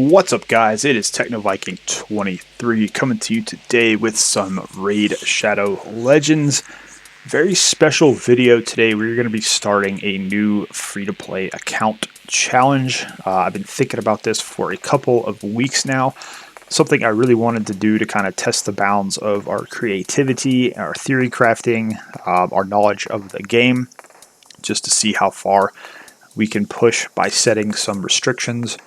What's up, guys? It is TechnoViking23 coming to you today with some Raid Shadow Legends. Very special video today. We're going to be starting a new free-to-play account challenge. I've been thinking about this for a couple of weeks now. Something I really wanted to do to kind of test the bounds of our creativity, our theory crafting, our knowledge of the game, just to see how far we can push by setting some restrictions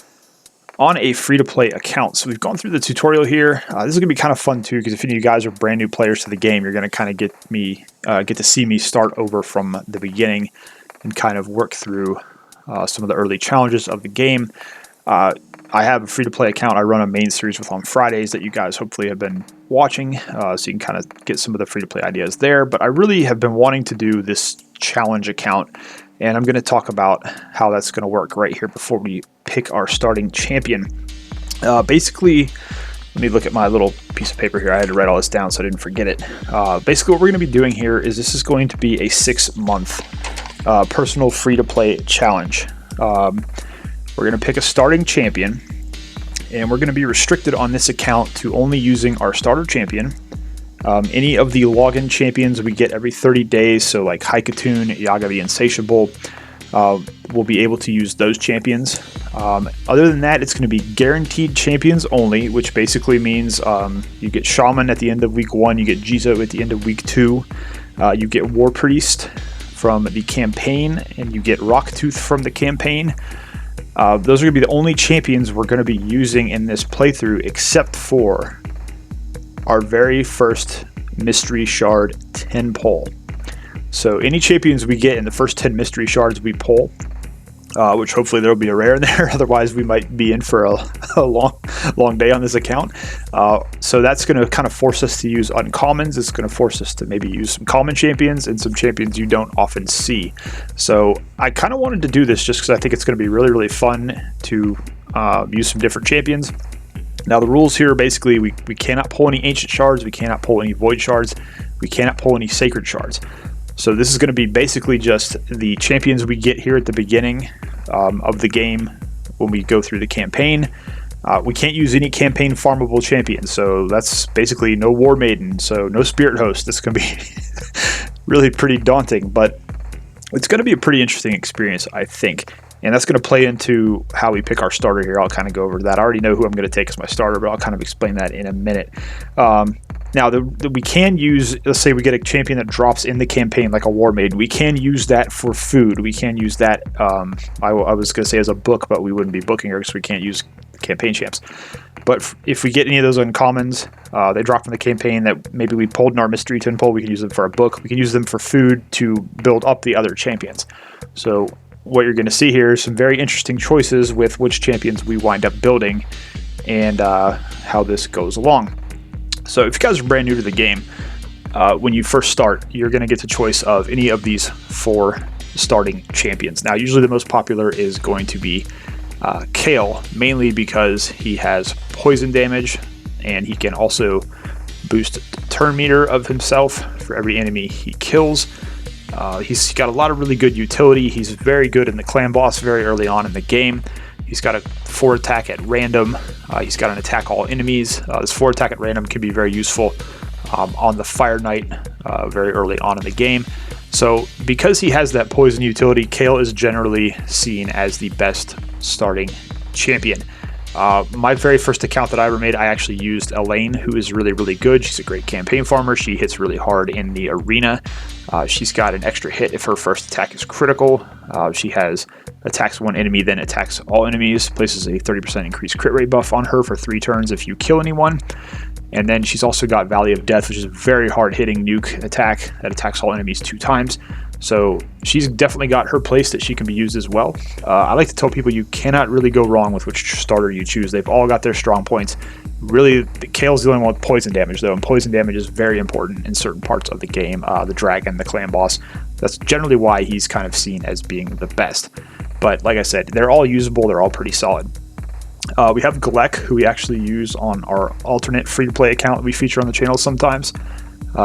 on a free-to-play account. So we've gone through the tutorial here. This is going to be kind of fun too, because if any of you guys are brand new players to the game, you're going to kind of get to see me start over from the beginning and kind of work through some of the early challenges of the game. I have a free-to-play account I run a main series with on Fridays that you guys hopefully have been watching, so you can kind of get some of the free-to-play ideas there. But I really have been wanting to do this challenge account, and I'm going to talk about how that's going to work right here before we pick our starting champion. Basically, let me look at my little piece of paper here. I had to write all this down so I didn't forget it. Basically, what we're going to be doing here is this is going to be a 6-month personal free-to-play challenge. We're going to pick a starting champion, and we're going to be restricted on this account to only using our starter champion. Any of the login champions we get every 30 days, so like Haikatoon, Yaga the Insatiable, we'll be able to use those champions. Other than that, it's going to be guaranteed champions only, which basically means you get Shaman at the end of week 1, you get Jizoh at the end of week 2, you get Warpriest from the campaign, and you get Rocktooth from the campaign. Those are going to be the only champions we're going to be using in this playthrough, except for our very first mystery shard 10 pull. So any champions we get in the first 10 mystery shards we pull, which hopefully there will be a rare in there, otherwise we might be in for a long day on this account. So that's going to kind of force us to use uncommons. It's going to force us to maybe use some common champions and some champions you don't often see. So I kind of wanted to do this just because I think it's going to be really, really fun to use some different champions. Now the rules here are basically we cannot pull any ancient shards, we cannot pull any void shards, we cannot pull any sacred shards. So this is going to be basically just the champions we get here at the beginning of the game when we go through the campaign. We can't use any campaign farmable champions, so that's basically no War Maiden, so no Spirit Host. This is going to be really pretty daunting, but it's going to be a pretty interesting experience, I think. And that's going to play into how we pick our starter here. I'll kind of go over that. I already know who I'm going to take as my starter, but I'll kind of explain that in a minute. Now, we can use, let's say we get a champion that drops in the campaign like a War Maiden. We can use that for food. We can use that, I was going to say as a book, but we wouldn't be booking her because we can't use campaign champs. But if we get any of those uncommons, they drop from the campaign that maybe we pulled in our Mystery 10 pull, we can use them for a book. We can use them for food to build up the other champions. So what you're going to see here is some very interesting choices with which champions we wind up building and how this goes along. So if you guys are brand new to the game, when you first start, you're going to get the choice of any of these 4 starting champions. Now, usually the most popular is going to be Kale, mainly because he has poison damage, and he can also boost the turn meter of himself for every enemy he kills. He's got a lot of really good utility. He's very good in the clan boss very early on in the game. He's got a 4 attack at random. He's got an attack all enemies. This 4 attack at random can be very useful on the Fire Knight very early on in the game. So because he has that poison utility, Kale is generally seen as the best starting champion. My very first account that I ever made, I actually used Elaine, who is really, really good. She's a great campaign farmer. She hits really hard in the arena. She's got an extra hit if her first attack is critical. She has attacks one enemy, then attacks all enemies, places a 30% increased crit rate buff on her for 3 turns if you kill anyone. And then she's also got Valley of Death, which is a very hard-hitting nuke attack that attacks all enemies 2 times. So she's definitely got her place that she can be used as well. I like to tell people you cannot really go wrong with which starter you choose. They've all got their strong points. Really, Kale's the only one with poison damage, though, and poison damage is very important in certain parts of the game. The dragon, the clan boss, that's generally why he's kind of seen as being the best. But like I said, they're all usable. They're all pretty solid. We have Gallagher, who we actually use on our alternate free-to-play account that we feature on the channel sometimes.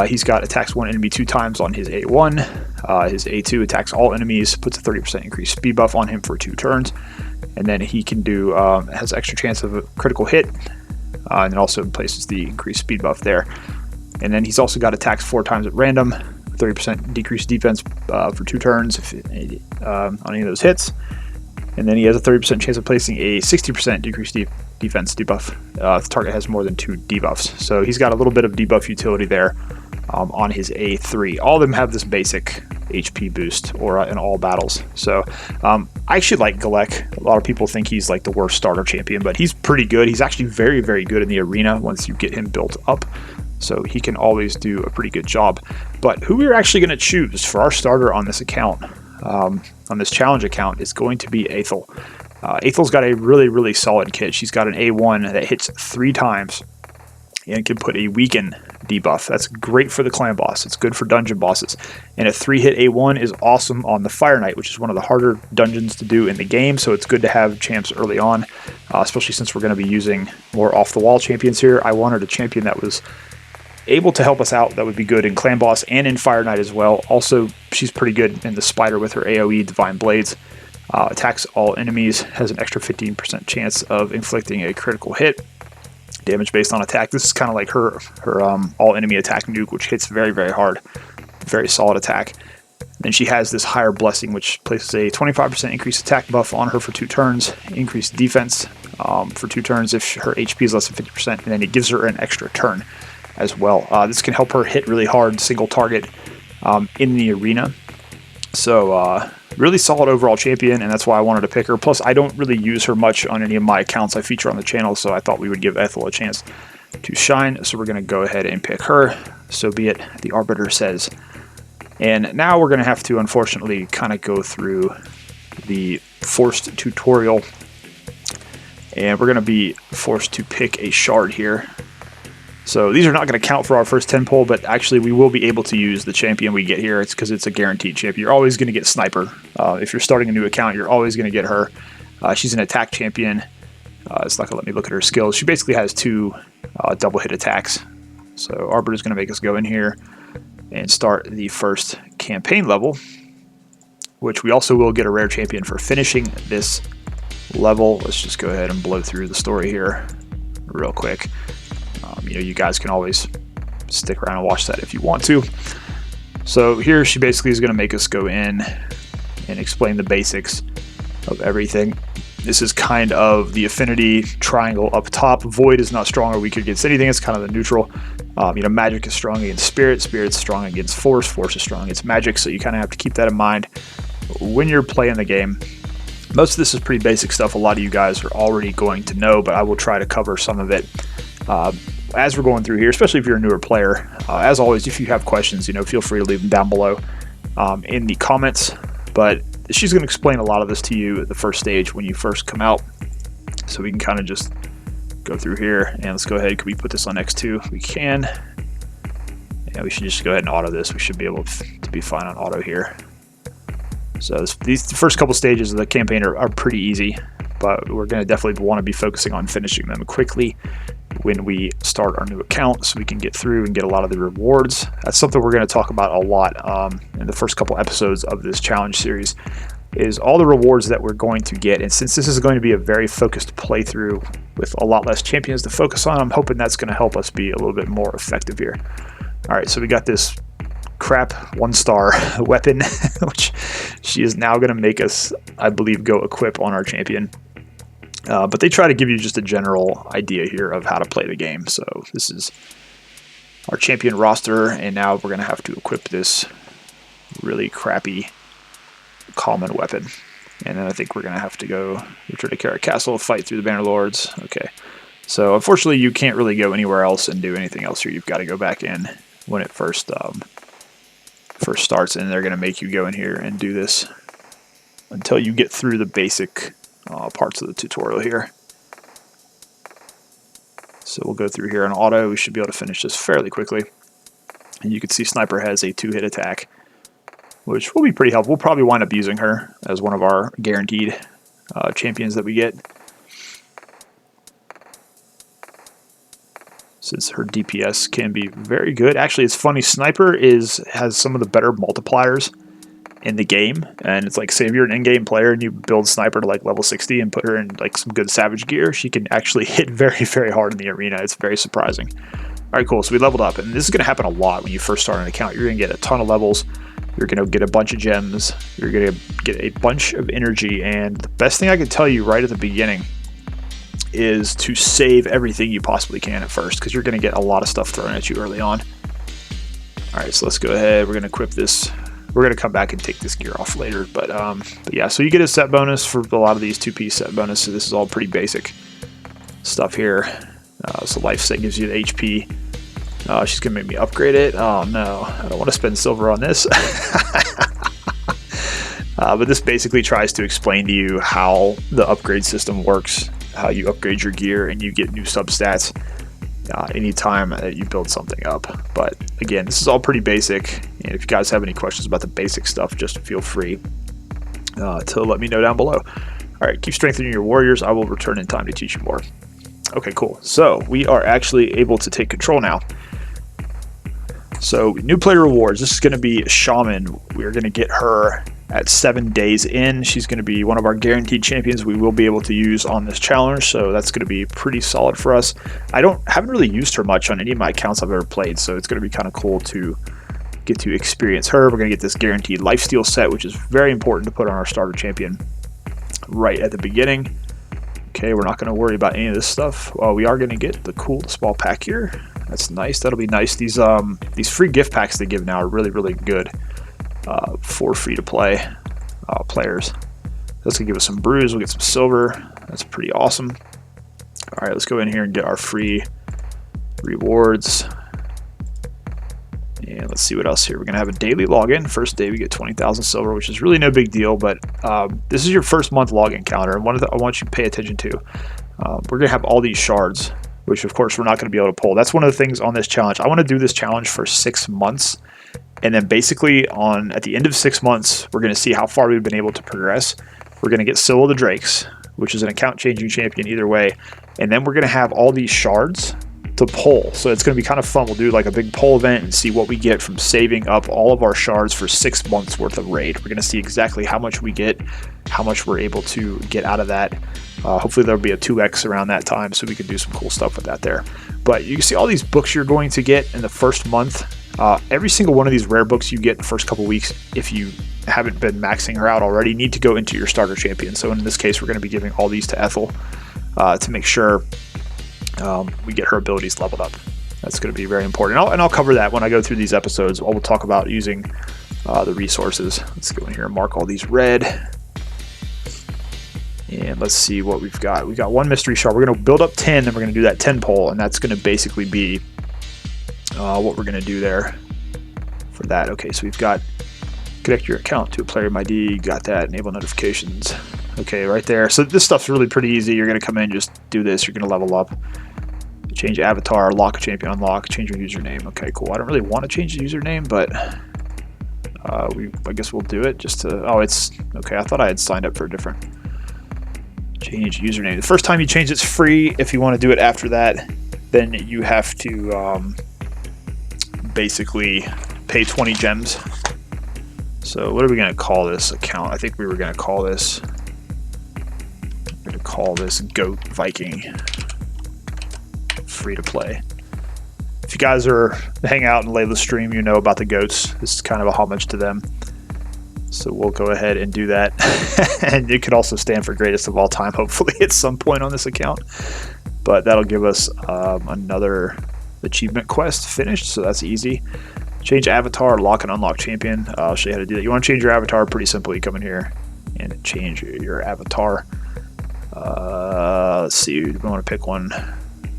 He's got attacks one enemy 2 times on his A1. His A2 attacks all enemies, puts a 30% increased speed buff on him for 2 turns. And then he can do, has extra chance of a critical hit, and it also places the increased speed buff there. And then he's also got attacks 4 times at random, 30% decreased defense for 2 turns on any of those hits. And then he has a 30% chance of placing a 60% decreased defense debuff if the target has more than 2 debuffs. So he's got a little bit of debuff utility there on his A3. All of them have this basic HP boost or in all battles. So I actually like Gallagher. A lot of people think he's like the worst starter champion, but he's pretty good. He's actually very, very good in the arena once you get him built up. So he can always do a pretty good job. But who we're actually going to choose for our starter on this account, on this challenge account, is going to be Ethel. Ethel's got a really, really solid kit. She's got an A1 that hits 3 times and can put a weaken debuff. That's great for the clan boss. It's good for dungeon bosses. And a 3-hit A1 is awesome on the Fire Knight, which is one of the harder dungeons to do in the game. So it's good to have champs early on, especially since we're going to be using more off-the-wall champions here. I wanted a champion that was able to help us out. That would be good in clan boss and in Fire Knight as well. Also, she's pretty good in the spider with her AoE Divine Blades. Attacks all enemies, has an extra 15% chance of inflicting a critical hit. Damage based on attack. This is kind of like her all enemy attack nuke, which hits very, very hard. Very solid attack. Then she has this higher blessing, which places a 25% increased attack buff on her for 2 turns, increased defense for 2 turns if her HP is less than 50%, and then it gives her an extra turn as well. This can help her hit really hard single target in the arena. So really solid overall champion, and that's why I wanted to pick her. Plus, I don't really use her much on any of my accounts I feature on the channel, so I thought we would give Ethel a chance to shine. So we're going to go ahead and pick her. So be it, the Arbiter says. And now we're going to have to, unfortunately, kind of go through the forced tutorial. And we're going to be forced to pick a shard here. So these are not going to count for our first 10 pull, but actually we will be able to use the champion we get here. It's because it's a guaranteed champion. You're always going to get Sniper. If you're starting a new account, you're always going to get her. She's an attack champion. It's not going to let me look at her skills. She basically has 2 double hit attacks. So Arbiter's going to make us go in here and start the first campaign level, which we also will get a rare champion for finishing this level. Let's just go ahead and blow through the story here real quick. You guys can always stick around and watch that if you want to. So here she basically is going to make us go in and explain the basics of everything. This is kind of the affinity triangle up top. Void is not strong or weak against anything. It's kind of the neutral. Magic is strong against spirit. Spirit's strong against force. Force is strong against magic. So you kind of have to keep that in mind when you're playing the game. Most of this is pretty basic stuff. A lot of you guys are already going to know, but I will try to cover some of it as we're going through here, especially if you're a newer player. As always, if you have questions, feel free to leave them down below in the comments. But she's going to explain a lot of this to you at the first stage when you first come out. So we can kind of just go through here, and let's go ahead. Can we put this on X2? We can. Yeah, we should just go ahead and auto this. We should be able to be fine on auto here. So the first couple stages of the campaign are pretty easy, but we're going to definitely want to be focusing on finishing them quickly when we start our new account, so we can get through and get a lot of the rewards. That's something we're going to talk about a lot in the first couple episodes of this challenge series, is all the rewards that we're going to get. And since this is going to be a very focused playthrough with a lot less champions to focus on, I'm hoping that's going to help us be a little bit more effective here. All right, so we got this crap 1-star weapon, which she is now going to make us, I believe, go equip on our champion. But they try to give you just a general idea here of how to play the game. So this is our champion roster, and now we're going to have to equip this really crappy common weapon. And then I think we're going to have to go return to Carrot Castle, fight through the Banner Lords. Okay, so unfortunately you can't really go anywhere else and do anything else here. You've got to go back in when it first starts, and they're going to make you go in here and do this until you get through the basic parts of the tutorial here. So we'll go through here on auto. We should be able to finish this fairly quickly. And you can see Sniper has a 2-hit attack, which will be pretty helpful. We'll probably wind up using her as one of our guaranteed champions that we get, since her DPS can be very good. Actually, it's funny, Sniper has some of the better multipliers in the game. And it's like, say if you're an in-game player and you build Sniper to like level 60 and put her in like some good Savage gear, she can actually hit very, very hard in the arena. It's very surprising. All right, cool. So we leveled up, and this is going to happen a lot when you first start an account. You're going to get a ton of levels. You're going to get a bunch of gems. You're going to get a bunch of energy. And the best thing I can tell you right at the beginning is to save everything you possibly can at first, because you're going to get a lot of stuff thrown at you early on. All right, so let's go ahead. We're going to equip this. We're going to come back and take this gear off later. But yeah, so you get a set bonus for a lot of these 2P set bonuses. So this is all pretty basic stuff here. So life set gives you the HP. She's going to make me upgrade it. Oh, no. I don't want to spend silver on this. But this basically tries to explain to you how the upgrade system works, how you upgrade your gear, and you get new substats anytime that you build something up. But again, this is all pretty basic. And if you guys have any questions about the basic stuff, just feel free to let me know down below. All right, keep strengthening your warriors. I will return in time to teach you more. Okay, cool. So we are actually able to take control now. So new player rewards. This is going to be Shaman. We're going to get her at 7 days in. She's going to be one of our guaranteed champions we will be able to use on this challenge. So that's going to be pretty solid for us. I haven't really used her much on any of my accounts I've ever played. So it's going to be kind of cool to get to experience her. We're going to get this guaranteed lifesteal set, which is very important to put on our starter champion right at the beginning. Okay, we're not going to worry about any of this stuff. We are going to get the cool small pack here. That's nice. That'll be nice. These free gift packs they give now are really, really good for free-to-play players. That's going to give us some brews. We'll get some silver. That's pretty awesome. All right, let's go in here and get our free rewards. And let's see what else here. We're going to have a daily login. First day we get 20,000 silver, which is really no big deal, but this is your first month login counter, and one of the I want you to pay attention to. We're going to have all these shards, which of course we're not going to be able to pull. That's one of the things on this challenge. I want to do this challenge for 6 months, and then basically at the end of 6 months, we're going to see how far we've been able to progress. We're going to get Scyl of the Drakes, which is an account-changing champion either way, and then we're going to have all these shards to pull. So it's going to be kind of fun. We'll do like a big pull event and see what we get from saving up all of our shards for 6 months worth of raid. We're going to see exactly how much we get, how much we're able to get out of that. Hopefully there'll be a 2x around that time so we can do some cool stuff with that there. But you can see all these books you're going to get in the first month. Every single one of these rare books you get in the first couple weeks, if you haven't been maxing her out already, need to go into your starter champion. So in this case, we're going to be giving all these to Ethel to make sure we get her abilities leveled up. That's going to be very important. And I'll cover that when I go through these episodes. We'll talk about using the resources. Let's go in here and mark all these red. And let's see what we've got. We've got one mystery shard. We're going to build up 10, and we're going to do that 10 pull, and that's going to basically be what we're going to do there for that. Okay, so we've got connect your account to a Plarium ID. Got that. Enable notifications. Okay, right there. So this stuff's really pretty easy. You're going to come in, just do this. You're going to level up. Change avatar, lock a champion, unlock, change your username. Okay, cool. I don't really want to change the username, but I guess we'll do it just to... Oh, it's... Okay, I thought I had signed up for a different... Change username. The first time you change it's free. If you want to do it after that, then you have to basically pay 20 gems. So what are we going to call this account? I think we were going to call this... We're going to call this Goat Viking free to play. If you guys are hang out and lay the stream, you know about the goats. This is kind of a homage to them. So we'll go ahead and do that. And it could also stand for greatest of all time, hopefully at some point on this account. But that'll give us another achievement quest finished, so that's easy. Change avatar, lock and unlock champion. I'll show you how to do that. You want to change your avatar, pretty simple. You come in here and change your avatar. Let's see, we want to pick one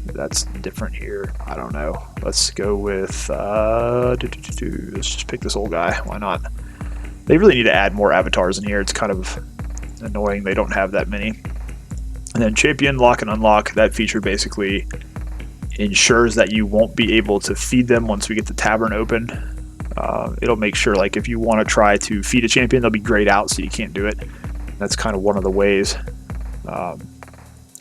that's different here. I don't know. Let's go with let's just pick this old guy. Why not? They really need to add more avatars in here. It's kind of annoying they don't have that many. And then champion, lock and unlock. That feature basically ensures that you won't be able to feed them once we get the tavern open. It'll make sure, like, if you want to try to feed a champion, they'll be grayed out, so you can't do it. That's kind of one of the ways.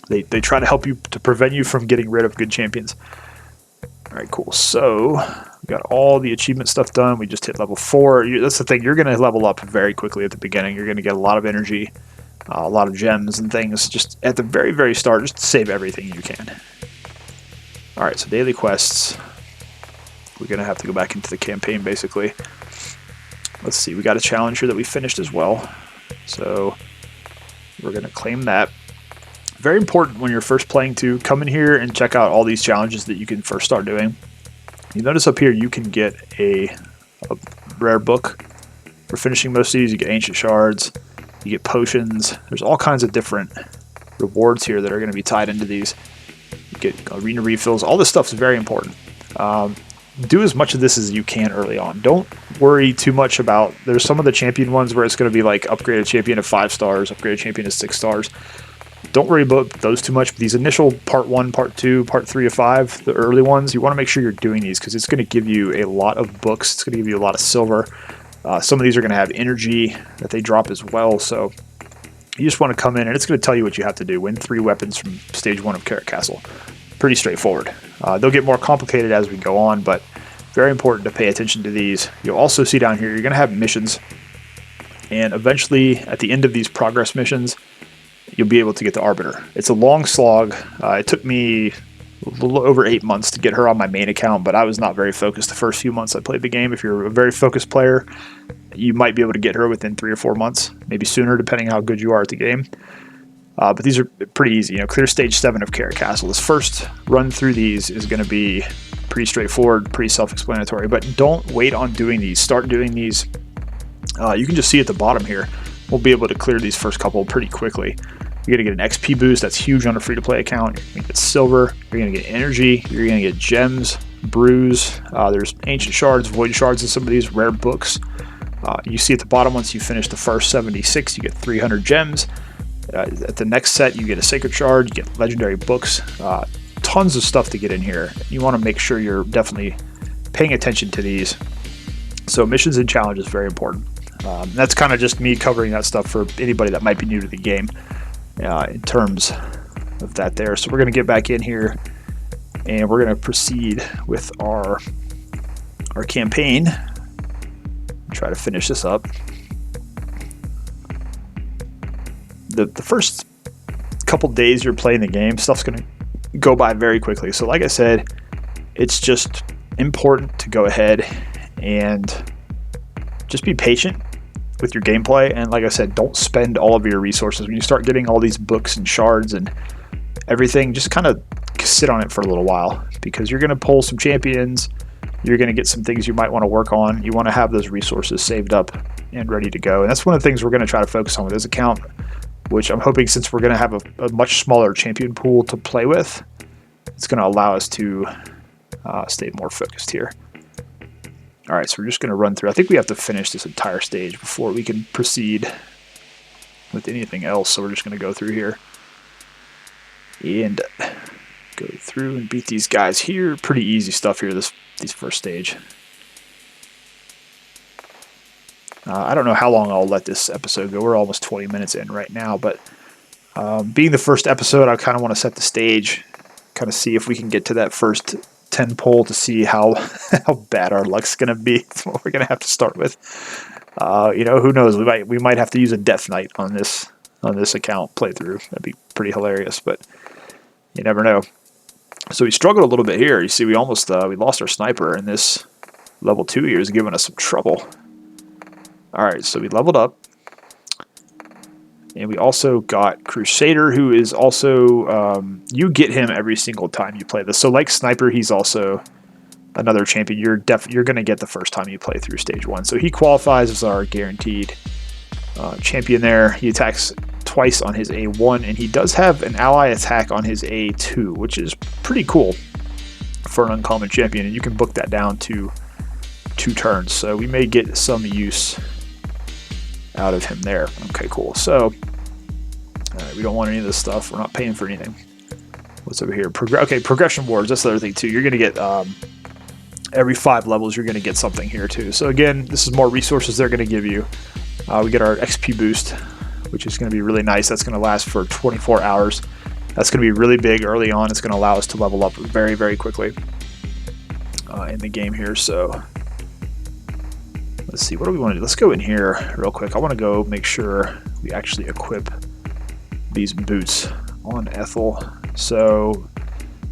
They try to help you to prevent you from getting rid of good champions. All right, cool. So We got all the achievement stuff done. We just hit level 4. That's the thing. You're going to level up very quickly at the beginning. You're going to get a lot of energy, a lot of gems and things. Just at the very, very start, just save everything you can. All right, so daily quests. We're going to have to go back into the campaign, basically. Let's see. We got a challenge here that we finished as well. So we're going to claim that. Very important when you're first playing to come in here and check out all these challenges that you can first start doing. You notice up here you can get a rare book for finishing most of these. You get ancient shards, you get potions. There's all kinds of different rewards here that are going to be tied into these. You get arena refills. All this stuff is very important. Do as much of this as you can early on. Don't worry too much about, there's some of the champion ones where it's going to be like upgraded champion of 5 stars, upgraded champion of 6 stars. Don't worry about those too much. These initial part 1, part 2, part 3 of 5, the early ones, you want to make sure you're doing these because it's going to give you a lot of books. It's going to give you a lot of silver. Some of these are going to have energy that they drop as well. So you just want to come in and it's going to tell you what you have to do. Win 3 weapons from stage 1 of Carrot Castle. Pretty straightforward. They'll get more complicated as we go on, but very important to pay attention to these. You'll also see down here, you're going to have missions. And eventually, at the end of these progress missions, you'll be able to get the Arbiter. It's a long slog. It took me a little over 8 months to get her on my main account, but I was not very focused the first few months I played the game. If you're a very focused player, you might be able to get her within 3 or 4 months, maybe sooner, depending how good you are at the game. But these are pretty easy. Clear stage 7 of Carrot Castle. This first run through these is going to be pretty straightforward, pretty self-explanatory, but don't wait on doing these. Start doing these. You can just see at the bottom here, we'll be able to clear these first couple pretty quickly. You're going to get an XP boost. That's huge on a free-to-play account. You're going to get silver. You're going to get energy. You're going to get gems, brews. There's ancient shards, void shards, and some of these rare books. You see at the bottom, once you finish the first 76, you get 300 gems. At the next set, you get a sacred shard. You get legendary books. Tons of stuff to get in here. You want to make sure you're definitely paying attention to these. So missions and challenges, very important. That's kind of just me covering that stuff for anybody that might be new to the game. In terms of that there. So we're going to get back in here and we're going to proceed with our campaign. Try to finish this up. The first couple days you're playing the game, stuff's going to go by very quickly. So like I said, it's just important to go ahead and just be patient with your gameplay, and like I said, don't spend all of your resources. When you start getting all these books and shards and everything, just kind of sit on it for a little while, because you're going to pull some champions, you're going to get some things you might want to work on. You want to have those resources saved up and ready to go, and that's one of the things we're going to try to focus on with this account, which I'm hoping, since we're going to have a much smaller champion pool to play with, it's going to allow us to stay more focused here. All right, so we're just going to run through. I think we have to finish this entire stage before we can proceed with anything else. So we're just going to go through here and go through and beat these guys here. Pretty easy stuff here, these first stage. I don't know how long I'll let this episode go. We're almost 20 minutes in right now, but being the first episode, I kind of want to set the stage, kind of see if we can get to that first 10 pull to see how bad our luck's going to be. That's what we're going to have to start with. Who knows? We might have to use a Death Knight on this account playthrough. That'd be pretty hilarious, but you never know. So we struggled a little bit here. You see, we almost we lost our sniper, and this level 2 here is giving us some trouble. All right, so we leveled up. And we also got Crusader, who is also, you get him every single time you play this. So like Sniper, he's also another champion you're going to get the first time you play through stage 1. So he qualifies as our guaranteed champion there. He attacks twice on his A1, and he does have an ally attack on his A2, which is pretty cool for an uncommon champion. And you can book that down to 2 turns. So we may get some use out of him there. Okay, cool. So we don't want any of this stuff. We're not paying for anything. What's over here? Progression wards. That's the other thing too. You're going to get every 5 levels. You're going to get something here too. So again, this is more resources they're going to give you. We get our XP boost, which is going to be really nice. That's going to last for 24 hours. That's going to be really big early on. It's going to allow us to level up very, very quickly. in the game here. So let's see, what do we want to do? Let's go in here real quick. I want to go make sure we actually equip these boots on Ethel. So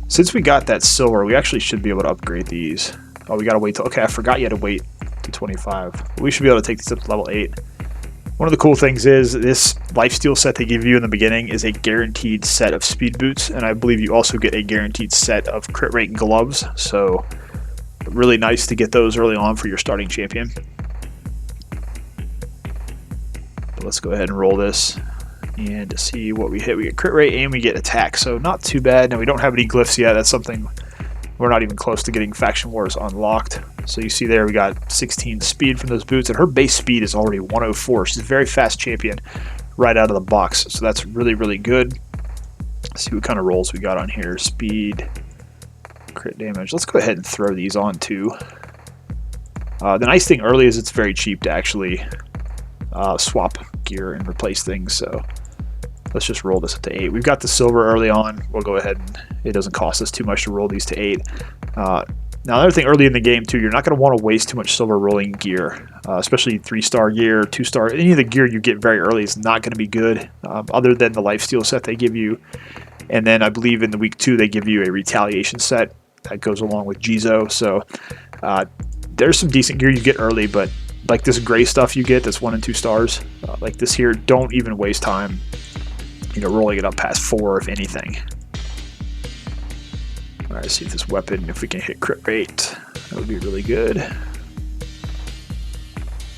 since we got that silver, we actually should be able to upgrade these. Oh, we gotta wait till, okay, I forgot you had to wait to 25. We should be able to take these up to level 8. One of the cool things is this lifesteal set they give you in the beginning is a guaranteed set of speed boots, and I believe you also get a guaranteed set of crit rate gloves, so really nice to get those early on for your starting champion. But let's go ahead and roll this and see what we hit. We get crit rate and we get attack, so not too bad. Now we don't have any glyphs yet. That's something we're not even close to getting Faction Wars unlocked. So you see there we got 16 speed from those boots, and her base speed is already 104. She's a very fast champion right out of the box, so that's really, really good. Let's see what kind of rolls we got on here. Speed, crit damage. Let's go ahead and throw these on too. The nice thing early is it's very cheap to actually swap gear and replace things, so let's just roll this up to 8. We've got the silver early on. We'll go ahead and it doesn't cost us too much to roll these to 8. Now, another thing early in the game, too, you're not going to want to waste too much silver rolling gear, especially 3-star gear, 2-star. Any of the gear you get very early is not going to be good, other than the lifesteal set they give you. And then I believe in the week 2, they give you a retaliation set that goes along with Jizoh. So there's some decent gear you get early, but like this gray stuff you get that's 1 and 2 stars, like this here, don't even waste time, rolling it up past 4, if anything. All right, see if this weapon, if we can hit crit rate, that would be really good. And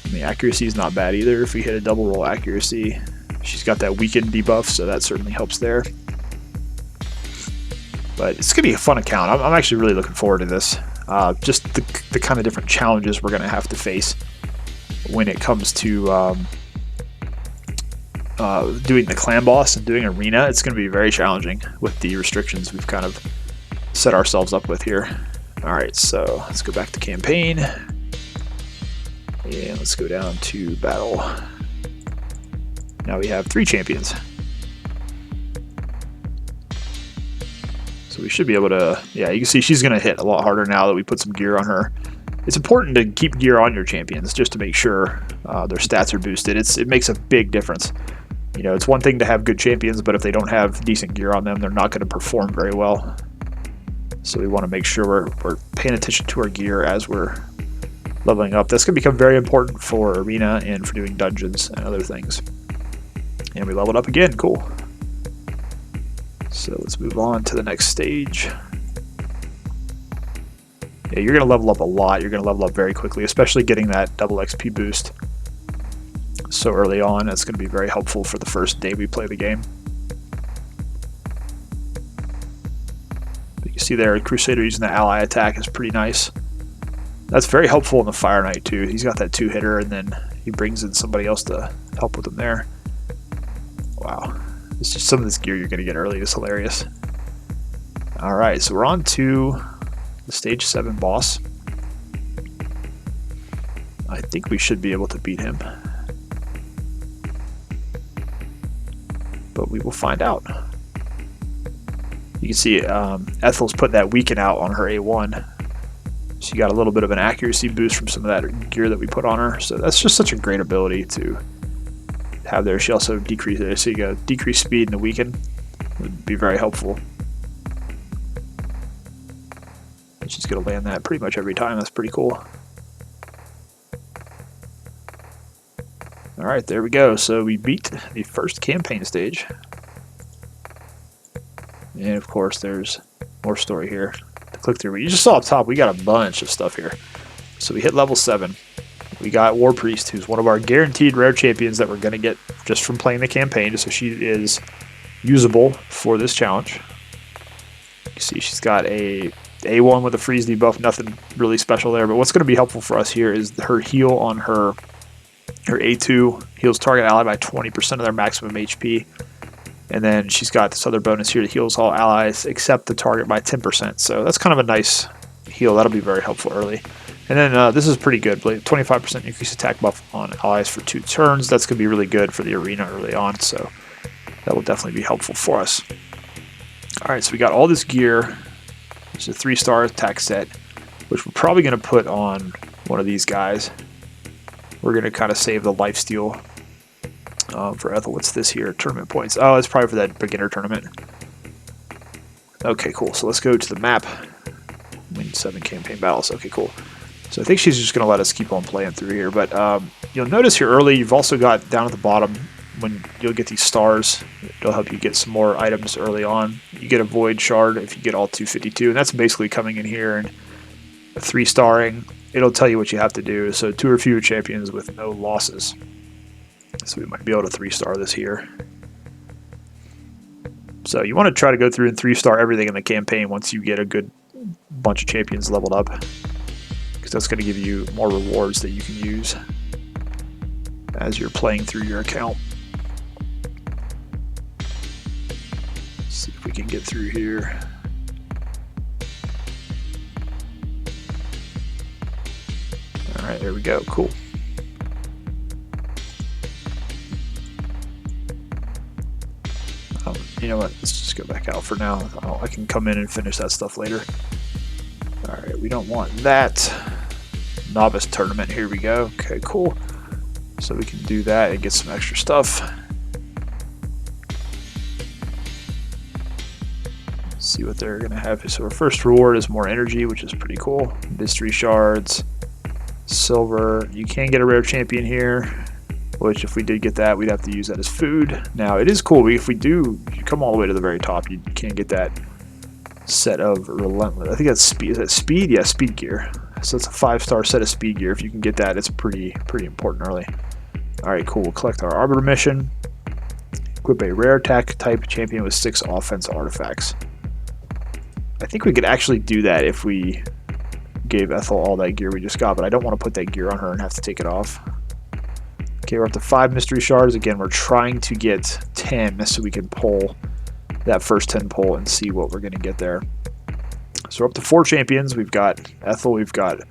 the accuracy is not bad either. If we hit a double roll accuracy, she's got that weakened debuff, so that certainly helps there. But it's gonna be a fun account. I'm actually really looking forward to this. Just the kind of different challenges we're gonna have to face when it comes to doing the clan boss and doing arena. It's gonna be very challenging with the restrictions we've kind of set ourselves up with here. Alright, so let's go back to campaign. And let's go down to battle. Now we have 3 champions. So we should be able to, yeah, you can see she's going to hit a lot harder now that we put some gear on her. It's important to keep gear on your champions just to make sure their stats are boosted. It makes a big difference. It's one thing to have good champions, but if they don't have decent gear on them, they're not going to perform very well. So we want to make sure we're paying attention to our gear as we're leveling up. That's going to become very important for arena and for doing dungeons and other things. And we leveled up again. Cool. So let's move on to the next stage. Yeah, you're going to level up a lot. You're going to level up very quickly, especially getting that double XP boost so early on. That's going to be very helpful for the first day we play the game. You see there, Crusader using the ally attack is pretty nice. That's very helpful in the Fire Knight too. He's got that 2-hitter, and then he brings in somebody else to help with him there. Wow. It's just some of this gear you're going to get early is hilarious. Alright, so we're on to the stage 7 boss. I think we should be able to beat him. But we will find out. You can see Ethel's put that weaken out on her A1. She got a little bit of an accuracy boost from some of that gear that we put on her. So that's just such a great ability to have there. She also decreased it. So you got decreased speed and the weaken. Would be very helpful. And she's going to land that pretty much every time. That's pretty cool. Alright, there we go. So we beat the first campaign stage. And of course, there's more story here to click through. But you just saw up top, we got a bunch of stuff here. So we hit level 7. We got Warpriest, who's one of our guaranteed rare champions that we're going to get just from playing the campaign. So she is usable for this challenge. You see she's got a A1 with a freeze debuff, nothing really special there. But what's going to be helpful for us here is her heal on her A2. Heals target ally by 20% of their maximum HP. And then she's got this other bonus here that heals all allies except the target by 10%. So that's kind of a nice heal. That'll be very helpful early. And then this is pretty good. 25% increased attack buff on allies for 2 turns. That's going to be really good for the arena early on. So that will definitely be helpful for us. Alright, so we got all this gear. It's a 3-star attack set. which we're probably going to put on one of these guys. We're going to kind of save the lifesteal for Ethel. What's this here? Tournament points. Oh, it's probably for that beginner tournament. Okay, cool. So let's go to the map. Win 7 campaign battles. Okay, cool. So I think she's just going to let us keep on playing through here. But you'll notice here early, you've also got down at the bottom, when you'll get these stars, it'll help you get some more items early on. You get a void shard if you get all 252, and that's basically coming in here and 3-starring. It'll tell you what you have to do. So 2 or fewer champions with no losses. So we might be able to 3-star this here. So you want to try to go through and 3-star everything in the campaign once you get a good bunch of champions leveled up, because that's going to give you more rewards that you can use as you're playing through your account. Let's see if we can get through here. Alright, there we go. Cool. You know what? Let's just go back out for now. I can come in and finish that stuff later. Alright, we don't want that. Novice tournament. Here we go. Okay, cool. So we can do that and get some extra stuff. Let's see what they're going to have. So our first reward is more energy, which is pretty cool. Mystery shards. Silver. You can get a rare champion here, which if we did get that, we'd have to use that as food. Now it is cool, if we do come all the way to the very top, you can get that set of relentless. I think that's speed. Is that speed? Yeah, speed gear. So it's a 5-star set of speed gear. If you can get that, it's pretty important early. Alright, cool. We'll collect our Arbiter mission. Equip a rare attack type champion with 6 offense artifacts. I think we could actually do that if we gave Ethel all that gear we just got, but I don't want to put that gear on her and have to take it off. Okay, we're up to 5 mystery shards. Again, we're trying to get 10 so we can pull that first 10 pull and see what we're going to get there. So we're up to 4 champions. We've got Ethel, we've got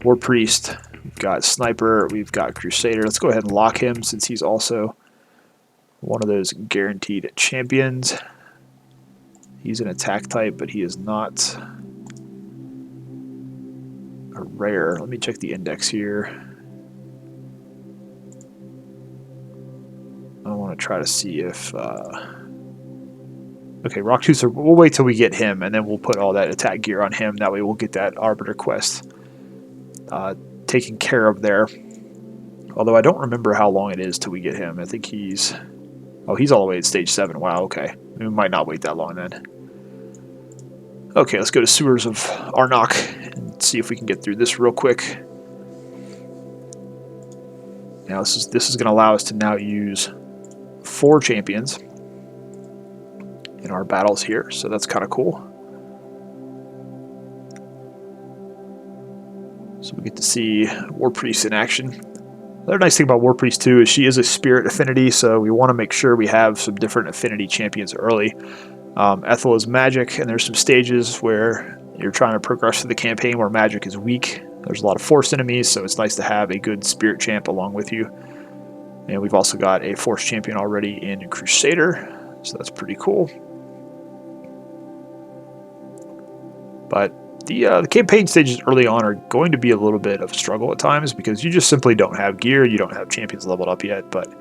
Warpriest, we've got Sniper, we've got Crusader. Let's go ahead and lock him since he's also one of those guaranteed champions. He's an attack type, but he is not a rare. Let me check the index here. I want to try to see if... Okay, Rocktooth, we'll wait till we get him, and then we'll put all that attack gear on him. That way we'll get that Arbiter quest taken care of there. Although I don't remember how long it is till we get him. I think he's... Oh, he's all the way at stage 7. Wow, okay. We might not wait that long then. Okay, let's go to Sewers of Arnok and see if we can get through this real quick. Now this is going to allow us to now use 4 champions in our battles here, so that's kind of cool. So we get to see Warpriest in action. The other nice thing about Warpriest too is she is a spirit affinity, so we want to make sure we have some different affinity champions early. Ethel is magic, and there's some stages where you're trying to progress through the campaign where magic is weak. There's a lot of force enemies, so it's nice to have a good spirit champ along with you. And we've also got a force champion already in Crusader, so that's pretty cool. But the campaign stages early on are going to be a little bit of a struggle at times because you just simply don't have gear, you don't have champions leveled up yet, but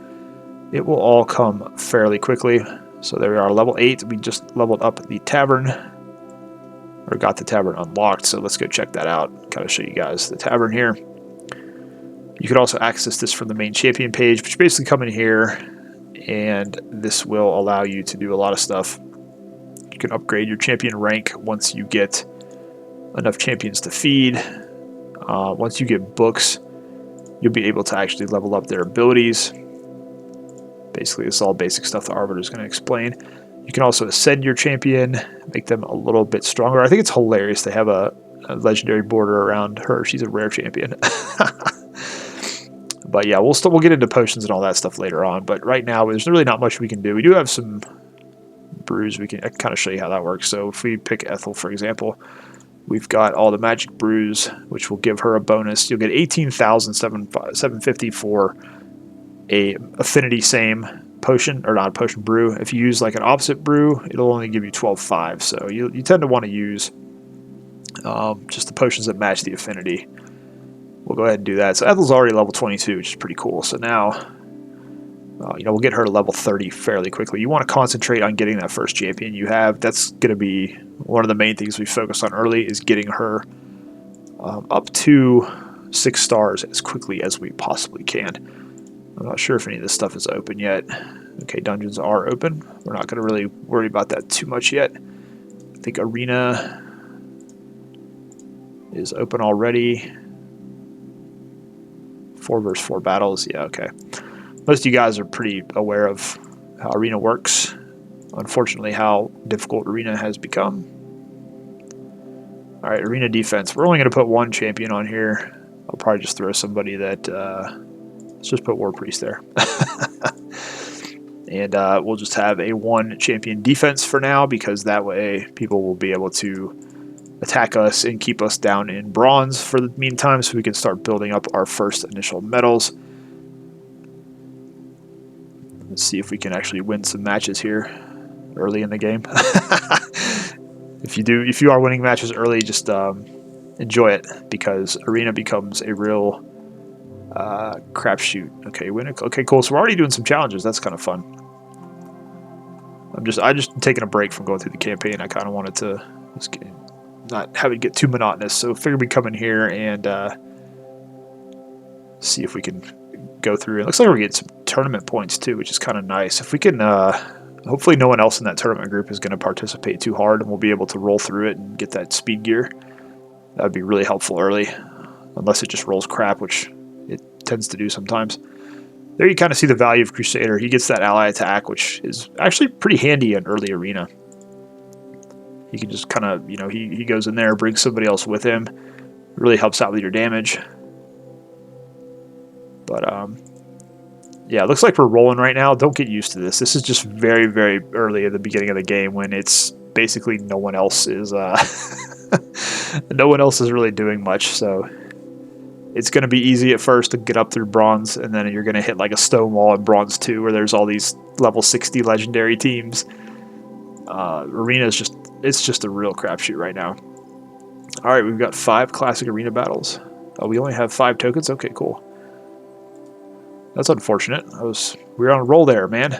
it will all come fairly quickly. So there we are, level 8. We just leveled up the Tavern, or got the Tavern unlocked, so let's go check that out. Kind of show you guys the Tavern here. You can also access this from the main champion page, but you basically come in here, and this will allow you to do a lot of stuff. You can upgrade your champion rank once you get enough champions to feed. Once you get books, you'll be able to actually level up their abilities. Basically, it's all basic stuff the Arbiter is going to explain. You can also ascend your champion, make them a little bit stronger. I think it's hilarious they have a legendary border around her. She's a rare champion. But yeah, we'll get into potions and all that stuff later on. But right now, there's really not much we can do. We do have some brews. I can kind of show you how that works. So if we pick Ethel, for example, we've got all the magic brews, which will give her a bonus. You'll get 18,750 for a affinity same potion, or not a potion, brew. If you use like an opposite brew, it'll only give you 12,500. So you tend to want to use just the potions that match the affinity. We'll go ahead and do that. So Ethel's already level 22, which is pretty cool. So now, we'll get her to level 30 fairly quickly. You want to concentrate on getting that first champion you have. That's going to be one of the main things we focus on early, is getting her up to 6 stars as quickly as we possibly can. I'm not sure if any of this stuff is open yet. Okay, dungeons are open. We're not going to really worry about that too much yet. I think arena is open already. 4 versus 4 battles. Yeah, okay. Most of you guys are pretty aware of how arena works. Unfortunately, how difficult arena has become. Alright, arena defense. We're only going to put 1 champion on here. I'll probably just throw somebody that... let's just put Warpriest there. And we'll just have a 1 champion defense for now, because that way people will be able to attack us and keep us down in bronze for the meantime, so we can start building up our first initial medals. Let's see if we can actually win some matches here early in the game. If you are winning matches early, just enjoy it, because arena becomes a real crapshoot. Okay, win it. Okay, cool. So we're already doing some challenges. That's kind of fun. I just taking a break from going through the campaign. I kind of wanted to not have it get too monotonous, so figured we'd come in here and see if we can go through. It looks like we're getting some tournament points too, which is kind of nice. If we can, hopefully no one else in that tournament group is going to participate too hard, and we'll be able to roll through it and get that speed gear. That would be really helpful early, unless it just rolls crap, which it tends to do sometimes. There you kind of see the value of Crusader. He gets that ally attack, which is actually pretty handy in early arena. He can just kind of, he goes in there, brings somebody else with him. Really helps out with your damage. But, yeah, it looks like we're rolling right now. Don't get used to this. This is just very, very early at the beginning of the game, when it's basically no one else is, no one else is really doing much. So it's going to be easy at first to get up through bronze, and then you're going to hit like a stone wall in bronze 2, where there's all these level 60 legendary teams. Arena is just a real crapshoot right now. All right, we've got 5 classic arena battles. Oh, we only have 5 tokens. Okay, cool. That's unfortunate. We were on a roll there, man.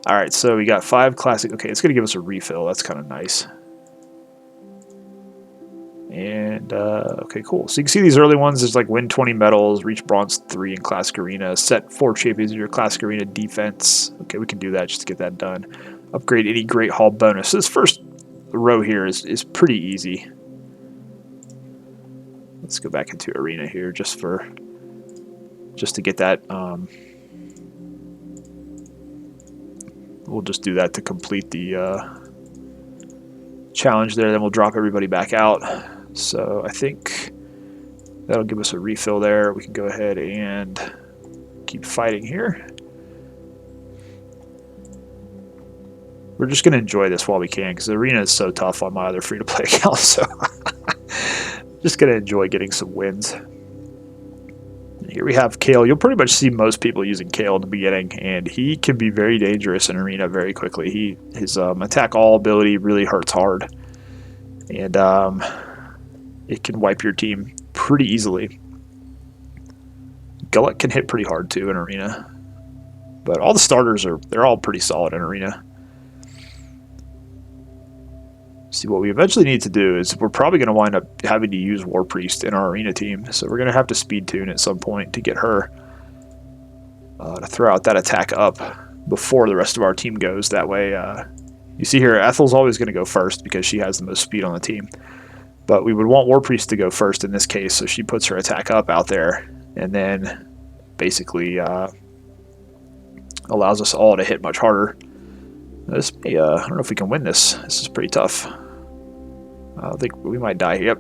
All right, so we got 5 classic. Okay, it's gonna give us a refill. That's kind of nice. And okay, cool. So you can see these early ones. There's like win 20 medals, reach bronze 3 in classic arena, set 4 champions in your classic arena defense. Okay, we can do that just to get that done. Upgrade any Great Hall bonus. So this first row here is pretty easy. Let's go back into arena here just to get that. We'll just do that to complete the challenge there. Then we'll drop everybody back out. So I think that'll give us a refill there. We can go ahead and keep fighting here. We're just going to enjoy this while we can, because the arena is so tough on my other free-to-play account, so just going to enjoy getting some wins. Here we have Kale. You'll pretty much see most people using Kale in the beginning, and he can be very dangerous in arena very quickly. His attack all ability really hurts hard, and it can wipe your team pretty easily. Gullet can hit pretty hard too in arena, but all the starters they're all pretty solid in arena. See, what we eventually need to do is we're probably going to wind up having to use Warpriest in our arena team. So we're going to have to speed tune at some point to get her to throw out that attack up before the rest of our team goes. That way, you see here, Ethel's always going to go first because she has the most speed on the team. But we would want Warpriest to go first in this case, so she puts her attack up out there and then basically allows us all to hit much harder. This may, I don't know if we can win this. This is pretty tough. I think we might die here. Yep.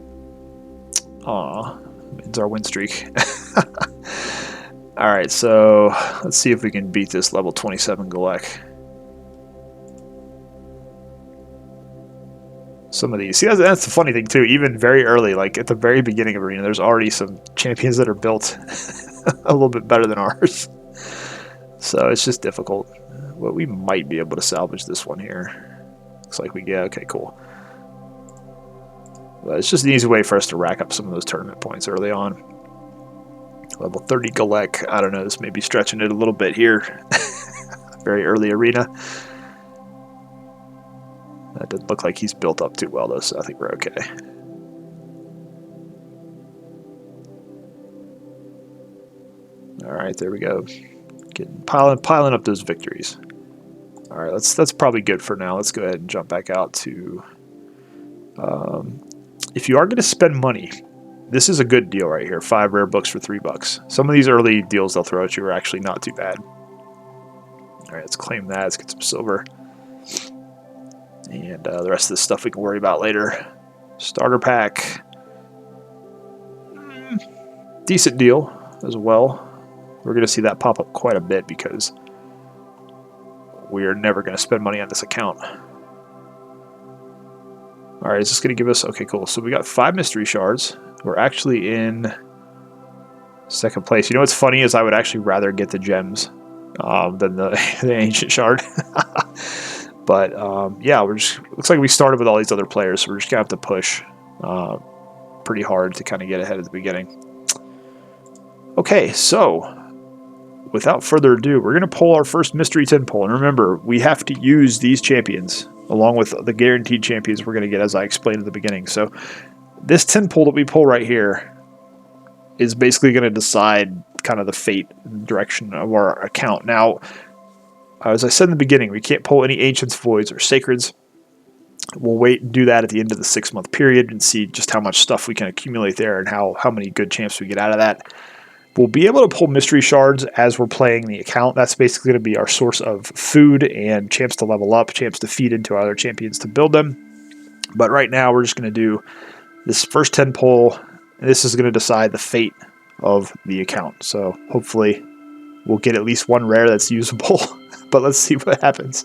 Aw, ends our win streak. Alright, so let's see if we can beat this level 27 Gallagher. Some of these. See, that's the funny thing too. Even very early, like at the very beginning of arena, there's already some champions that are built a little bit better than ours. So it's just difficult. Well, we might be able to salvage this one here. Looks like we get. Okay, cool. But it's just an easy way for us to rack up some of those tournament points early on. Level 30 Gallagher, I don't know, this may be stretching it a little bit here. Very early arena. That doesn't look like he's built up too well though, so I think we're okay. Alright, there we go. Piling up those victories. Alright, that's probably good for now. Let's go ahead and jump back out to... if you are going to spend money, this is a good deal right here. 5 rare books for $3. Some of these early deals they'll throw at you are actually not too bad. Alright, let's claim that. Let's get some silver. And the rest of this stuff we can worry about later. Starter pack. Decent deal as well. We're going to see that pop up quite a bit because we are never going to spend money on this account. Alright, is this going to give us... Okay, cool. So we got 5 mystery shards. We're actually in second place. You know what's funny is I would actually rather get the gems than the ancient shard. But yeah, looks like we started with all these other players, so we're just going to have to push pretty hard to kind of get ahead at the beginning. Okay, so without further ado, we're going to pull our first mystery 10 pull. And remember, we have to use these champions along with the guaranteed champions we're going to get, as I explained at the beginning. So this 10 pull that we pull right here is basically going to decide kind of the fate and direction of our account. Now, as I said in the beginning, we can't pull any Ancients, Voids, or Sacreds. We'll wait and do that at the end of the 6-month period and see just how much stuff we can accumulate there and how many good champs we get out of that. We'll be able to pull mystery shards as we're playing the account. That's basically going to be our source of food and champs to level up, champs to feed into our other champions to build them. But right now we're just going to do this first 10 pull, and this is going to decide the fate of the account. So hopefully we'll get at least one rare that's usable, but let's see what happens.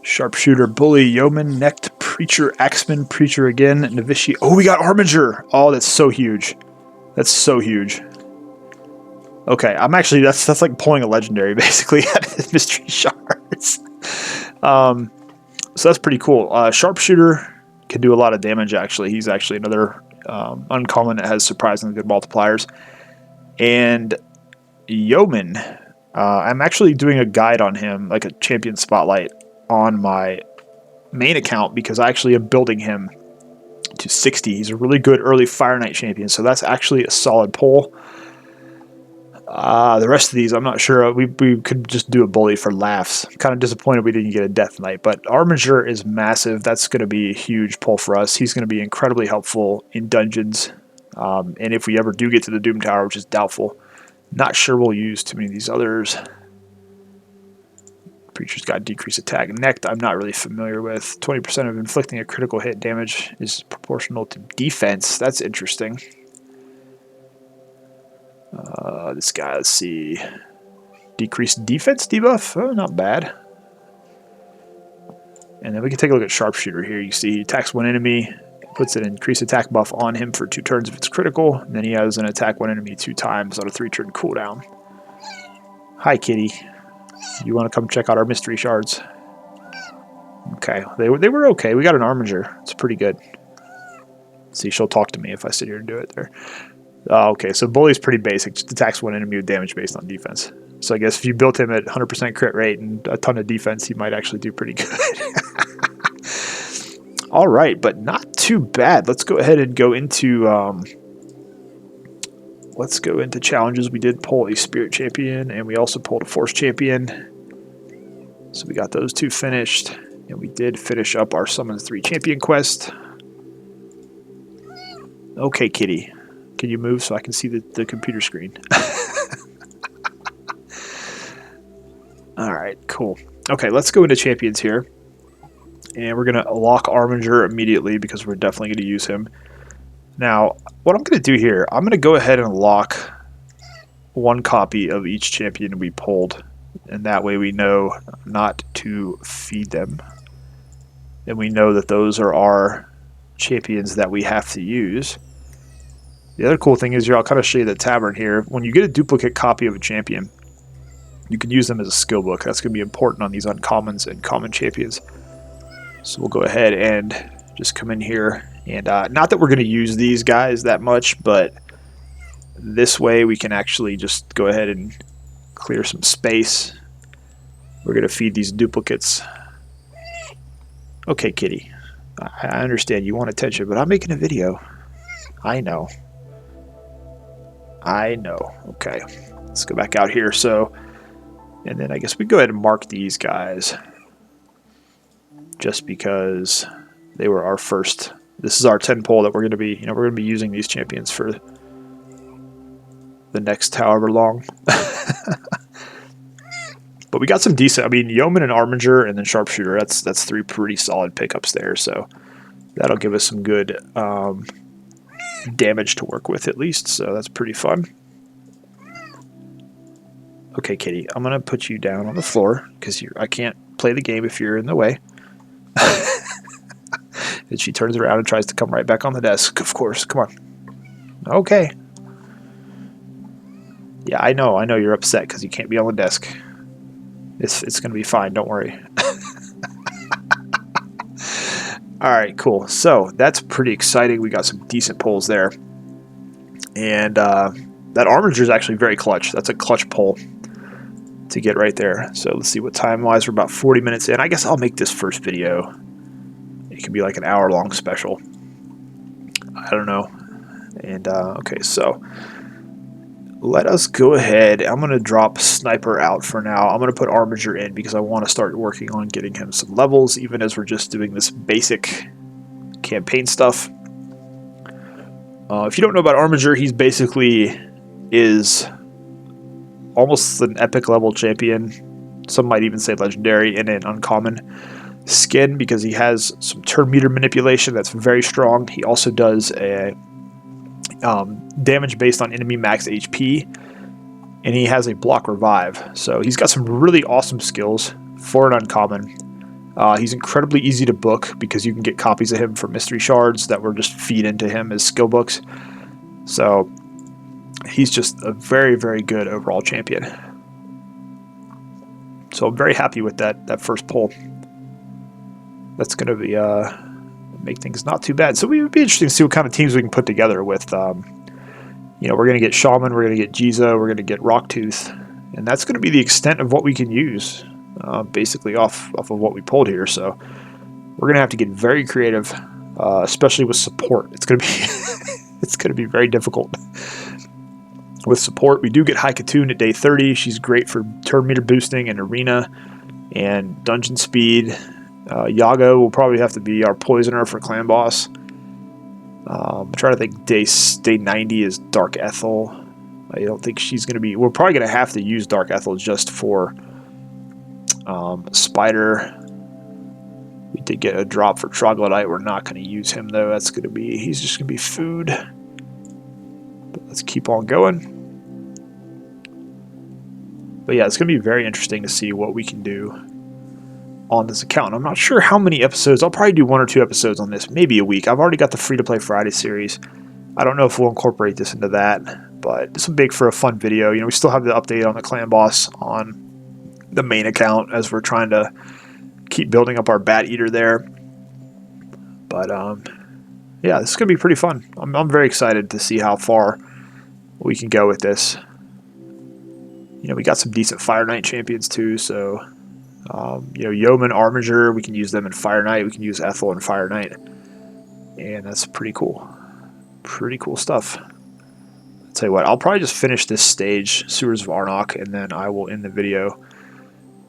Sharpshooter, Bully, Yeoman, Necked, Preacher, Axeman, Preacher again, Novitiate. Oh, we got Armiger! Oh, that's so huge. That's so huge. Okay, I'm actually, that's like pulling a legendary, basically, out of his mystery shards. So that's pretty cool. Sharpshooter can do a lot of damage, actually. He's actually another uncommon that has surprisingly good multipliers. And Yeoman, I'm actually doing a guide on him, like a champion spotlight, on my main account because I actually am building him to 60. He's a really good early Fire Knight champion, so that's actually a solid pull. The rest of these, I'm not sure. We could just do a bully for laughs. I'm kind of disappointed we didn't get a Death Knight, but Armiger is massive. That's going to be a huge pull for us. He's going to be incredibly helpful in dungeons, and if we ever do get to the Doom Tower, which is doubtful. Not sure we'll use too many of these others. Preacher's got decreased attack. Necked, I'm not really familiar with. 20% of inflicting a critical hit damage is proportional to defense. That's interesting. This guy, let's see. Decreased defense debuff? Oh, not bad. And then we can take a look at Sharpshooter here. You see he attacks one enemy, puts an increased attack buff on him for 2 turns if it's critical. And then he has an attack one enemy 2 times on a 3-turn cooldown. Hi, kitty. You want to come check out our mystery shards? Okay, they were okay. We got an Armiger. It's pretty good. See, she'll talk to me if I sit here and do it there. Okay, so Bully's pretty basic. Just attacks one enemy with damage based on defense. So I guess if you built him at 100% crit rate and a ton of defense, he might actually do pretty good. All right, but not too bad. Let's go ahead and go into challenges. We did pull a Spirit Champion, and we also pulled a Force Champion. So we got those 2 finished, and we did finish up our Summon 3 Champion quest. Okay, kitty. Can you move so I can see the computer screen? Alright, cool. Okay, let's go into champions here. And we're going to lock Armiger immediately because we're definitely going to use him. Now, what I'm going to do here, I'm going to go ahead and lock 1 copy of each champion we pulled. And that way we know not to feed them. And we know that those are our champions that we have to use. The other cool thing is here, I'll kind of show you the Tavern here. When you get a duplicate copy of a champion, you can use them as a skill book. That's going to be important on these uncommons and common champions. So we'll go ahead and just come in here. And not that we're going to use these guys that much, but this way we can actually just go ahead and clear some space. We're going to feed these duplicates. Okay, kitty. I understand you want attention, but I'm making a video. I know. I know. Okay. Let's go back out here. So, and then I guess we go ahead and mark these guys. Just because they were our first. This is our 10 poll that we're going to be, we're going to be using these champions for the next however long. But we got some decent, I mean, Yeoman and Armiger and then Sharpshooter, that's 3 pretty solid pickups there, so that'll give us some good damage to work with at least, so that's pretty fun. Okay, kitty, I'm going to put you down on the floor, because I can't play the game if you're in the way. And she turns around and tries to come right back on the desk, of course, come on. Okay. Yeah, I know you're upset because you can't be on the desk. It's going to be fine, don't worry. Alright, cool. So, that's pretty exciting. We got some decent pulls there. And that Armiger is actually very clutch. That's a clutch pull to get right there. So, let's see what time-wise. We're about 40 minutes in. I guess I'll make this first video. It can be like an hour-long special. I don't know. And, okay, so let us go ahead. I'm going to drop Sniper out for now. I'm going to put Armiger in because I want to start working on getting him some levels, even as we're just doing this basic campaign stuff. If you don't know about Armiger, he's basically is almost an epic level champion. Some might even say legendary in an uncommon skin because he has some turn meter manipulation that's very strong. He also does a damage based on enemy max HP, and he has a block revive. So he's got some really awesome skills for an uncommon. He's incredibly easy to book because you can get copies of him from mystery shards that were just feed into him as skill books. So he's just a very, very good overall champion. So I'm very happy with that first pull. That's going to be make things not too bad. So it would be interesting to see what kind of teams we can put together with, we're going to get Shaman, we're going to get Jizoh, we're going to get Rocktooth, and that's going to be the extent of what we can use, basically off of what we pulled here. So we're going to have to get very creative, especially with support. It's going to be it's going to be very difficult with support. We do get Haikatoon at day 30. She's great for turn meter boosting and arena and dungeon speed. Yago will probably have to be our poisoner for clan boss. I'm trying to think. Day 90 is Dark Ethel. I don't think she's going to be. We're probably going to have to use Dark Ethel just for Spider. We did get a drop for Troglodyte. We're not going to use him though. That's going to be. He's just going to be food. But let's keep on going. But yeah, it's going to be very interesting to see what we can do on this account. I'm not sure how many episodes. I'll probably do 1 or 2 episodes on this, maybe a week. I've already got the Free-to-Play Friday series. I don't know if we'll incorporate this into that, but this will make for a fun video. We still have the update on the clan boss on the main account as we're trying to keep building up our Bat Eater there. But yeah, this is going to be pretty fun. I'm very excited to see how far we can go with this. We got some decent Fire Knight champions too, so Yeoman, Armiger, we can use them in Fire Knight. We can use Ethel in Fire Knight. And that's pretty cool. Pretty cool stuff. I'll tell you what, I'll probably just finish this stage, Sewers of Arnok, and then I will end the video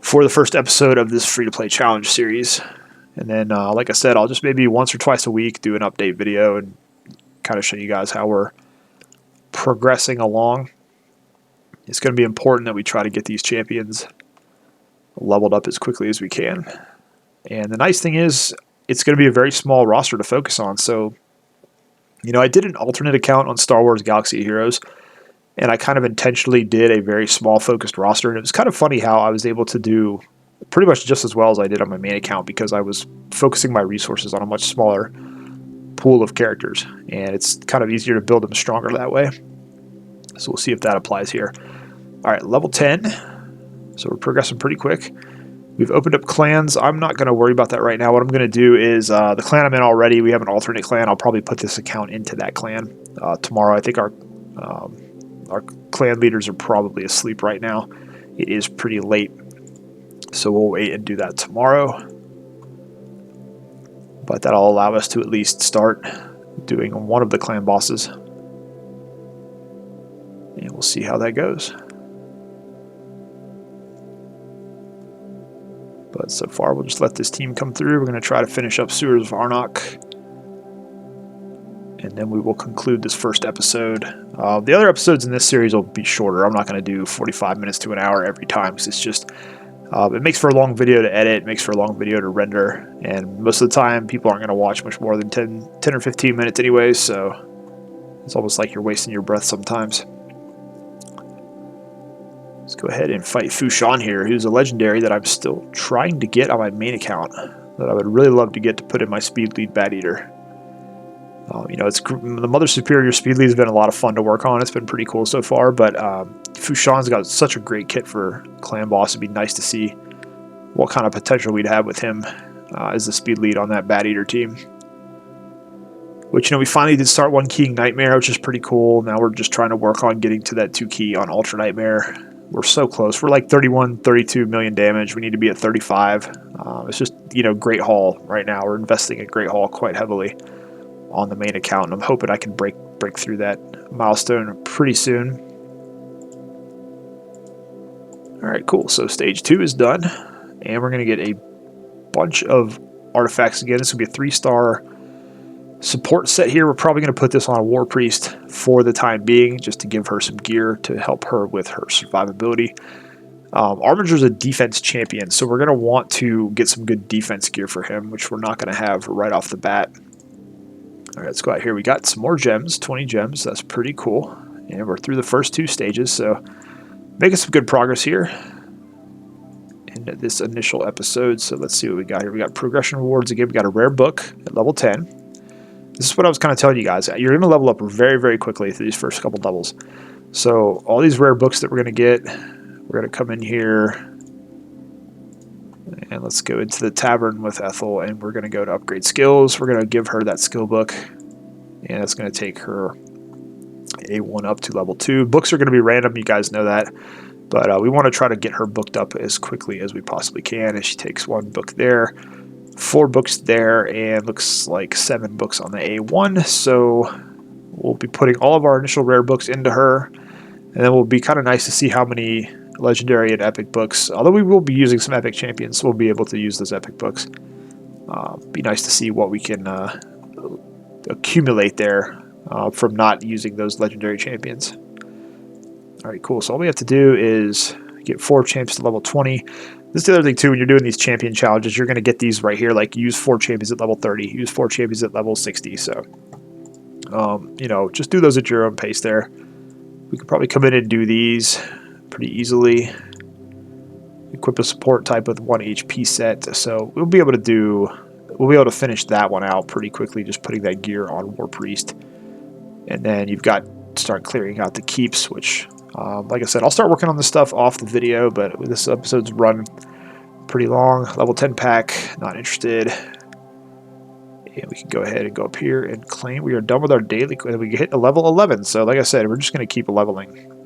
for the first episode of this free-to-play challenge series. And then, like I said, I'll just maybe once or twice a week do an update video and kind of show you guys how we're progressing along. It's going to be important that we try to get these champions leveled up as quickly as we can. And the nice thing is, it's going to be a very small roster to focus on. So, I did an alternate account on Star Wars Galaxy of Heroes, and I kind of intentionally did a very small focused roster. And it was kind of funny how I was able to do pretty much just as well as I did on my main account because I was focusing my resources on a much smaller pool of characters. And it's kind of easier to build them stronger that way. So we'll see if that applies here. All right, level 10. So we're progressing pretty quick. We've opened up clans. I'm not going to worry about that right now. What I'm going to do is the clan I'm in already, we have an alternate clan. I'll probably put this account into that clan tomorrow. I think our clan leaders are probably asleep right now. It is pretty late, so we'll wait and do that tomorrow. But that'll allow us to at least start doing one of the clan bosses. And we'll see how that goes. But so far, we'll just let this team come through. We're going to try to finish up Sewers of Arnok. And then we will conclude this first episode. The other episodes in this series will be shorter. I'm not going to do 45 minutes to an hour every time, because it's just, it makes for a long video to edit, it makes for a long video to render, and most of the time people aren't going to watch much more than 10 or 15 minutes anyways, so it's almost like you're wasting your breath sometimes. Let's go ahead and fight Fushan here, who's a legendary that I'm still trying to get on my main account, that I would really love to get to put in my speed lead Bat Eater. You know, the Mother Superior speed lead has been a lot of fun to work on. It's been pretty cool so far, but Fushan's got such a great kit for clan boss. It'd be nice to see what kind of potential we'd have with him as the speed lead on that Bat Eater team. Which, you know, we finally did start 1 keying Nightmare, which is pretty cool. Now we're just trying to work on getting to that 2 key on Ultra Nightmare. We're so close. We're like 31, 32 million damage. We need to be at 35. It's just, you know, Great Hall right now. We're investing in Great Hall quite heavily on the main account, and I'm hoping I can break through that milestone pretty soon. Alright, cool. So stage 2 is done, and we're going to get a bunch of artifacts again. This will be a 3-star support set here. We're probably going to put this on a Warpriest for the time being, just to give her some gear to help her with her survivability. Arminger's a defense champion, so we're going to want to get some good defense gear for him, which we're not going to have right off the bat. All right, let's go out here. We got some more gems, 20 gems. That's pretty cool. And we're through the first 2 stages, so making some good progress here in this initial episode. So let's see what we got here. We got progression rewards again. We got a rare book at level 10. This is what I was kind of telling you guys. You're going to level up very, very quickly through these first couple levels. So all these rare books that we're going to get, we're going to come in here. And let's go into the Tavern with Ethel, and we're going to go to upgrade skills. We're going to give her that skill book, and it's going to take her A1 up to level 2. Books are going to be random, you guys know that, but we want to try to get her booked up as quickly as we possibly can. And she takes 1 book there, 4 books there, and looks like 7 books on the A1. So we'll be putting all of our initial rare books into her, and then we'll be kind of nice to see how many legendary and epic books, although we will be using some epic champions, we'll be able to use those epic books. Be nice to see what we can accumulate there from not using those legendary champions. Alright, cool. So all we have to do is get 4 champions to level 20. This is the other thing too, when you're doing these champion challenges, you're going to get these right here, like use 4 champions at level 30, use 4 champions at level 60. So, you know, just do those at your own pace there. We could probably come in and do these pretty easily. Equip a support type with 1 HP set, so we'll be able to finish that one out pretty quickly, just putting that gear on Warpriest. And then you've got to start clearing out the keeps, which like I said, I'll start working on this stuff off the video, but this episode's run pretty long. Level 10 pack, not interested. And we can go ahead and go up here and claim. We are done with our daily, we hit a level 11, so like I said, we're just going to keep leveling.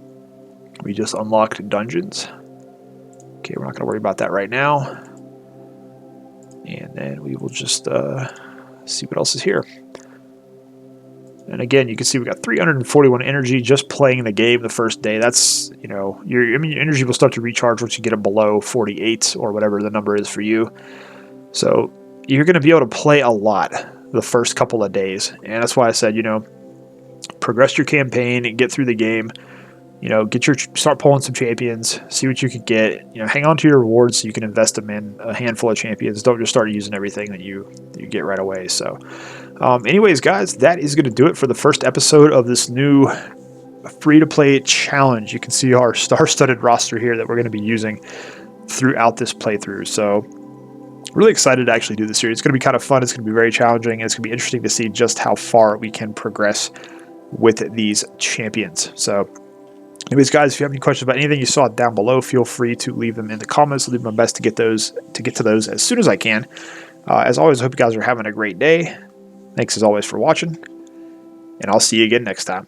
We just unlocked dungeons. Okay, we're not going to worry about that right now. And then we will just see what else is here. And again, you can see we got 341 energy just playing the game the first day. That's, you know, your energy will start to recharge once you get it below 48 or whatever the number is for you. So you're going to be able to play a lot the first couple of days. And that's why I said, you know, progress your campaign and get through the game. You know, start pulling some champions, see what you can get. You know, hang on to your rewards so you can invest them in a handful of champions. Don't just start using everything that you get right away. So, anyways, guys, that is going to do it for the first episode of this new free-to-play challenge. You can see our star-studded roster here that we're going to be using throughout this playthrough. So, really excited to actually do this series. It's going to be kind of fun. It's going to be very challenging. And it's going to be interesting to see just how far we can progress with these champions. So, Anyways, guys, if you have any questions about anything you saw down below, feel free to leave them in the comments. I'll do my best to get to those as soon as I can. As always, I hope you guys are having a great day. Thanks as always for watching, and I'll see you again next time.